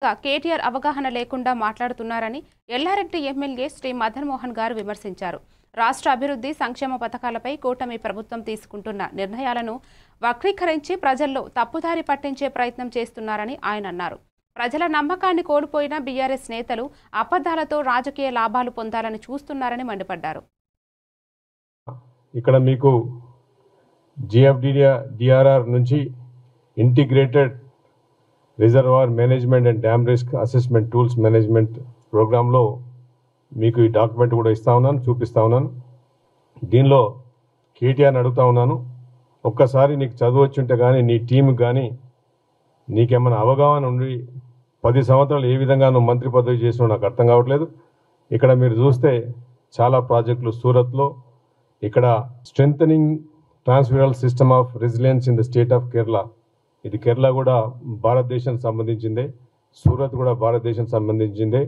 కేటీఆర్ అవగాహన లేకుండా మాట్లాడుతున్నారని ఎల్లారెడ్డి ఎమ్మెల్యే శ్రీ మదన్ మోహన్ గారు విమర్శించారు. రాష్ట్ర అభివృద్ధి సంక్షేమ పథకాలపై కూటమి ప్రభుత్వం తీసుకుంటున్న నిర్ణయాలను వక్రీకరించి ప్రజల్లో తప్పుదారి పట్టించే ప్రయత్నం చేస్తున్నారని ఆయన అన్నారు. ప్రజల నమ్మకాన్ని కోల్పోయిన బీఆర్ఎస్ నేతలు అబద్ధాలతో రాజకీయ లాభాలు పొందాలని చూస్తున్నారని మండిపడ్డారు. ఇక్కడ మీకు జిఎఫ్డిఆర్ఆర్ నుంచి integrated reservoir management and dam risk assessment tools management ప్రోగ్రాంలో మీకు ఈ డాక్యుమెంట్ కూడా ఇస్తా ఉన్నాను, చూపిస్తా ఉన్నాను. దీనిలో కేటీఆర్ని అడుగుతా ఉన్నాను, ఒక్కసారి నీకు చదువు వచ్చుంటే కానీ నీ టీంకి కానీ నీకేమైనా అవగాహన ఉండి 10 సంవత్సరాలు ఏ విధంగా నువ్వు మంత్రి పదవి చేసినావు నాకు అర్థం కావట్లేదు. ఇక్కడ మీరు చూస్తే చాలా ప్రాజెక్టులు సూరత్లో, ఇక్కడ strengthening transferal system of resilience in the state of Kerala, ఇది కేరళ కూడా భారతదేశానికి సంబంధించిందే, సూరత్ కూడా భారతదేశానికి సంబంధించిందే.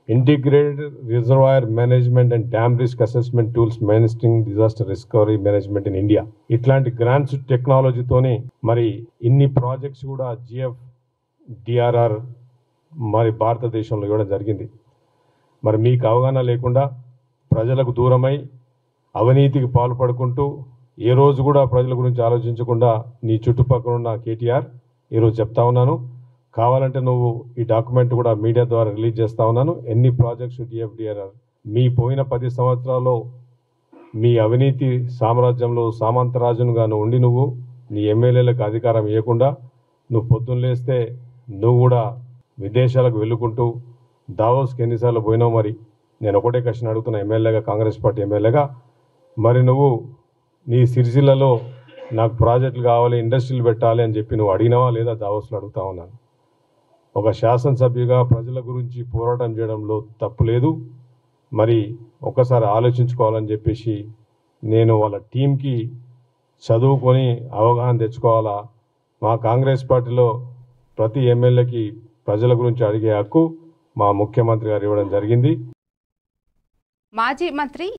Integrated reservoir management and dam risk assessment tools managing disaster recovery management in India, ఇట్లాంటి గ్రాంట్స్ టెక్నాలజీతోని మరి ఇన్ని ప్రాజెక్ట్స్ కూడా జిఎఫ్డిఆర్ఆర్ మరి భారతదేశంలో ఇవ్వడం జరిగింది. మరి మీకు అవగాహన లేకుండా ప్రజలకు దూరమై అవినీతికి పాల్పడుకుంటూ ఏ రోజు కూడా ప్రజల గురించి ఆలోచించకుండా నీ చుట్టుపక్కల ఉన్న కేటీఆర్ ఈరోజు చెప్తా ఉన్నాను, కావాలంటే నువ్వు ఈ డాక్యుమెంట్ కూడా మీడియా ద్వారా రిలీజ్ చేస్తా ఉన్నాను. ఎన్ని ప్రాజెక్ట్స్ జిఎఫ్డిఆర్ఆర్ మీ పోయిన 10 సంవత్సరాల్లో మీ అవినీతి సామ్రాజ్యంలో సామంతరాజునుగా నువ్వు ఉండి నువ్వు నీ ఎమ్మెల్యేలకు అధికారం ఇవ్వకుండా నువ్వు పొద్దున్న లేస్తే నువ్వు కూడా విదేశాలకు వెళ్ళుకుంటూ దావోస్కి ఎన్నిసార్లు పోయినావు. మరి నేను ఒకటే క్వశ్చన్ అడుగుతున్నా, ఎమ్మెల్యేగా, కాంగ్రెస్ పార్టీ ఎమ్మెల్యేగా, మరి నువ్వు నీ సిరిసిల్లలో నాకు ప్రాజెక్టులు కావాలి, ఇండస్ట్రీలు పెట్టాలి అని చెప్పి నువ్వు అడిగినావా లేదా దావోస్లో అడుగుతా ఉన్నాను. ఒక శాసనసభ్యుగా ప్రజల గురించి పోరాటం చేయడంలో తప్పు లేదు. మరి ఒకసారి ఆలోచించుకోవాలని చెప్పేసి నేను వాళ్ళ టీంకి చదువుకొని అవగాహన తెచ్చుకోవాలా. మా కాంగ్రెస్ పార్టీలో ప్రతి ఎమ్మెల్యేకి ప్రజల గురించి అడిగే హక్కు మా ముఖ్యమంత్రి గారు ఇవ్వడం జరిగింది. మాజీ మంత్రి